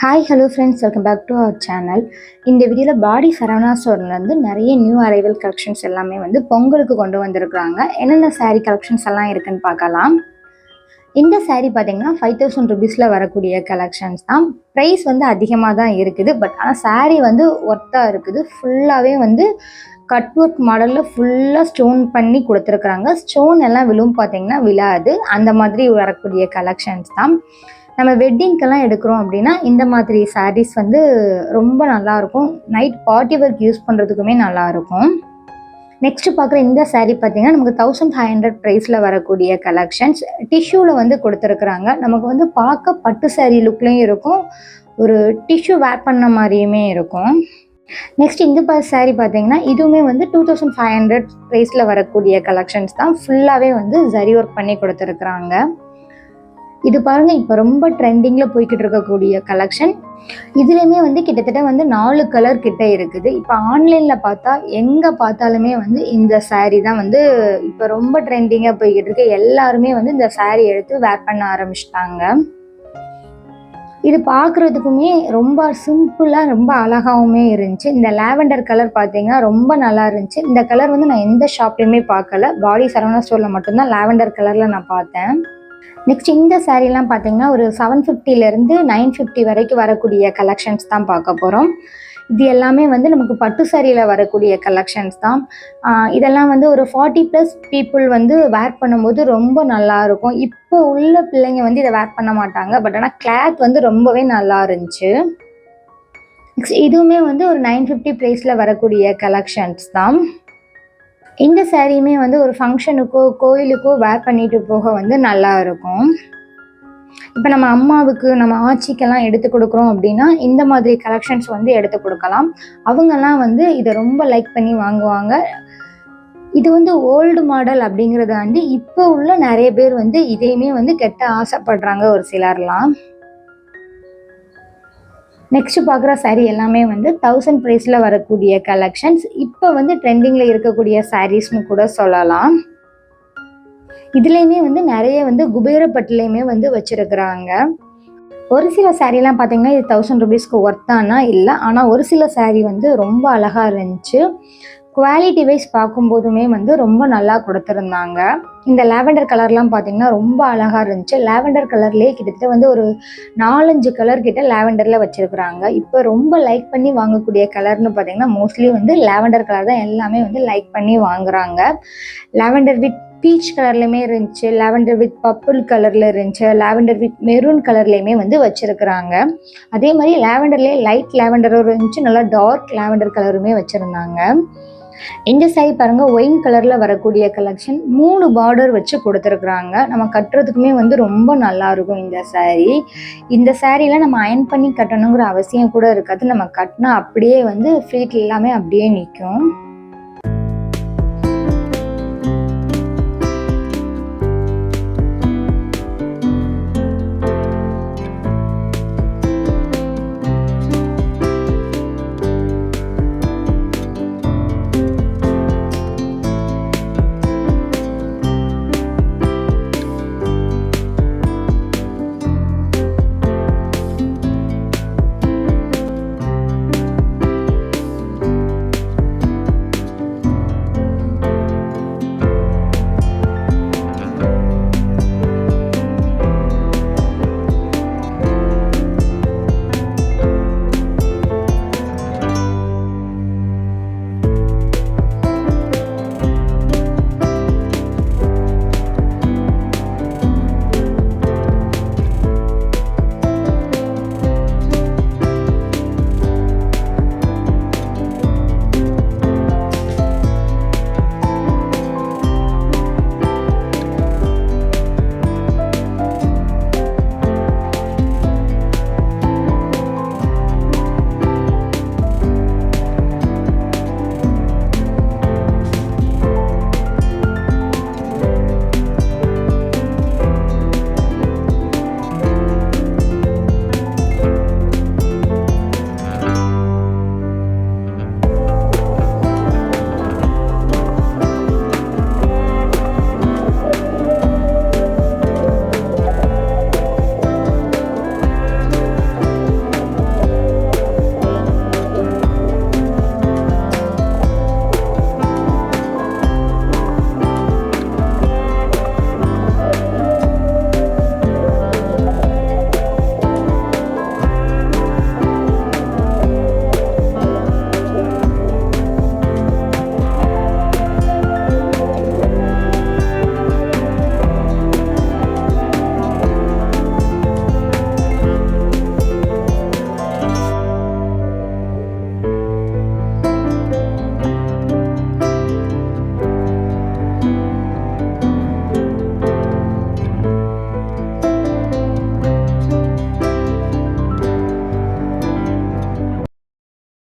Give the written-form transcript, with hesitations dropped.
Hi hello friends, welcome back to our channel. இந்த வீடியோவில் பாடி சரவணா ஸ்டோர்லேருந்து நிறைய நியூ அரைவல் கலெக்ஷன்ஸ் எல்லாமே வந்து பொங்கலுக்கு கொண்டு வந்திருக்கிறாங்க. என்னென்ன சாரீ கலெக்ஷன்ஸ் எல்லாம் இருக்குன்னு பார்க்கலாம். இந்த சாரீ பார்த்தீங்கன்னா 5000 ருபீஸில் வரக்கூடிய கலெக்ஷன்ஸ் தான். ப்ரைஸ் வந்து அதிகமாக தான் இருக்குது, பட் ஆனால் சாரீ வந்து ஒர்த்தாக இருக்குது. ஃபுல்லாகவே வந்து கட் ஒர்க் மாடலில் ஃபுல்லாக ஸ்டோன் பண்ணி கொடுத்துருக்குறாங்க. ஸ்டோன் எல்லாம் விழும் பார்த்தீங்கன்னா விழாது, அந்த மாதிரி வரக்கூடிய கலெக்ஷன்ஸ் தான். நம்ம வெட்டிங்க்கெல்லாம் எடுக்கிறோம் அப்படின்னா இந்த மாதிரி சாரீஸ் வந்து ரொம்ப நல்லாயிருக்கும். நைட் பார்ட்டி ஒர்க் யூஸ் பண்ணுறதுக்குமே நல்லாயிருக்கும். நெக்ஸ்ட்டு பார்க்குற இந்த சாரீ பார்த்தீங்கன்னா நமக்கு 1500 ப்ரைஸில் வரக்கூடிய கலெக்ஷன்ஸ். டிஷ்யூவில் வந்து கொடுத்துருக்குறாங்க. நமக்கு வந்து பார்க்க பட்டு சாரீ லுக்லேயும் இருக்கும், ஒரு டிஷ்யூ வேர் பண்ண மாதிரியுமே இருக்கும். நெக்ஸ்ட் இந்த சாரீ பார்த்தீங்கன்னா இதுவுமே வந்து 2500 ப்ரைஸில் வரக்கூடிய கலெக்ஷன்ஸ் தான். ஃபுல்லாகவே வந்து ஜரி ஒர்க் பண்ணி கொடுத்துருக்குறாங்க. இது பாருங்க, இப்போ ரொம்ப ட்ரெண்டிங்கில் போய்கிட்டு இருக்கக்கூடிய கலெக்ஷன். இதுலேயுமே வந்து கிட்டத்தட்ட வந்து 4 கலர் கிட்ட இருக்குது. இப்போ ஆன்லைனில் பார்த்தா எங்கே பார்த்தாலுமே வந்து இந்த சாரீ தான் வந்து இப்போ ரொம்ப ட்ரெண்டிங்காக போய்கிட்டு இருக்கு. எல்லாருமே வந்து இந்த சாரீ எடுத்து வேர் பண்ண ஆரம்பிச்சிட்டாங்க. இது பார்க்குறதுக்குமே ரொம்ப சிம்பிளாக ரொம்ப அழகாகவுமே இருந்துச்சு. இந்த லாவெண்டர் கலர் பார்த்தீங்கன்னா ரொம்ப நல்லா இருந்துச்சு. இந்த கலர் வந்து நான் எந்த ஷாப்லேயுமே பார்க்கல, பாடி சரவணா ஸ்டோரில் மட்டும்தான் லாவெண்டர் கலரில் நான் பார்த்தேன். நெக்ஸ்ட் இந்த சாரீலாம் பார்த்தீங்கன்னா ஒரு 750லேருந்து 950 வரைக்கும் வரக்கூடிய கலெக்ஷன்ஸ் தான் பார்க்க போகிறோம். இது எல்லாமே வந்து நமக்கு பட்டு சாரியில் வரக்கூடிய கலெக்ஷன்ஸ் தான். இதெல்லாம் வந்து ஒரு 40+ பீப்புள் வந்து வேர் பண்ணும்போது ரொம்ப நல்லாயிருக்கும். இப்போ உள்ள பிள்ளைங்க வந்து இதை வேர் பண்ண மாட்டாங்க, பட் ஆனால் கிளாத் வந்து ரொம்பவே நல்லா இருந்துச்சு. நெக்ஸ்ட் இதுவுமே வந்து ஒரு 950 ப்ரைஸில் வரக்கூடிய கலெக்ஷன்ஸ் தான். இந்த சாரியுமே வந்து ஒரு ஃபங்க்ஷனுக்கோ கோயிலுக்கோ வேர் பண்ணிட்டு போக வந்து நல்லா இருக்கும். இப்போ நம்ம அம்மாவுக்கு நம்ம ஆச்சிக்கெல்லாம் எடுத்து கொடுக்குறோம் அப்படின்னா இந்த மாதிரி கலெக்ஷன்ஸ் வந்து எடுத்து கொடுக்கலாம். அவங்கெல்லாம் வந்து இதை ரொம்ப லைக் பண்ணி வாங்குவாங்க. இது வந்து ஓல்டு மாடல் அப்படிங்கிறதாண்டி இப்போ உள்ள நிறைய பேர் வந்து இதையுமே வந்து கெட்ட ஆசைப்படுறாங்க ஒரு சிலர்லாம். நெக்ஸ்ட் பார்க்குற சாரீ எல்லாமே வந்து 1000 ப்ரைஸில் வரக்கூடிய கலெக்ஷன்ஸ். இப்போ வந்து ட்ரெண்டிங்கில் இருக்கக்கூடிய சாரீஸ்னு கூட சொல்லலாம். இதுலேயுமே வந்து நிறைய வந்து குபேரப்பட்டுலேயுமே வந்து வச்சுருக்குறாங்க. ஒரு சில சாரீலாம் பார்த்தீங்கன்னா இது 1000 ருபீஸ்க்கு ஒர்த்தானா இல்லை, ஆனால் ஒரு சில சாரீ வந்து ரொம்ப அழகாக இருந்துச்சு. குவாலிட்டி வைஸ் பார்க்கும்போதுமே வந்து ரொம்ப நல்லா கொடுத்துருந்தாங்க. இந்த லாவெண்டர் கலர்லாம் பார்த்தீங்கன்னா ரொம்ப அழகாக இருந்துச்சு. லாவெண்டர் கலர்லேயே கிட்டத்தட்ட வந்து ஒரு 4-5 கலர் கிட்ட லாவெண்டரில் வச்சுருக்குறாங்க. இப்போ ரொம்ப லைக் பண்ணி வாங்கக்கூடிய கலர்னு பார்த்தீங்கன்னா மோஸ்ட்லி வந்து லாவெண்டர் கலர் தான் எல்லாமே வந்து லைக் பண்ணி வாங்குறாங்க. லாவெண்டர் வித் பீச் கலர்லையுமே இருந்துச்சு, லாவெண்டர் வித் பர்பிள் கலரில் இருந்துச்சு, லாவெண்டர் வித் மெரூன் கலர்லேயுமே வந்து வச்சுருக்குறாங்க. அதே மாதிரி லாவெண்டர்லேயே லைட் லாவெண்டரும் இருந்துச்சு, நல்லா டார்க் லாவெண்டர் கலருமே வச்சுருந்தாங்க. இந்த சாரீ பாருங்க, ஒயின் கலர்ல வரக்கூடிய கலெக்ஷன். 3 பார்டர் வச்சு கொடுத்துருக்குறாங்க. நம்ம கட்டுறதுக்குமே வந்து ரொம்ப நல்லா இருக்கும் இந்த சாரீ. இந்த சாரீல நம்ம அயன் பண்ணி கட்டணுங்கிற அவசியம் கூட இருக்காது. நம்ம கட்டினா அப்படியே வந்து ஃப்ளீட் எல்லாமே அப்படியே நிற்கும்.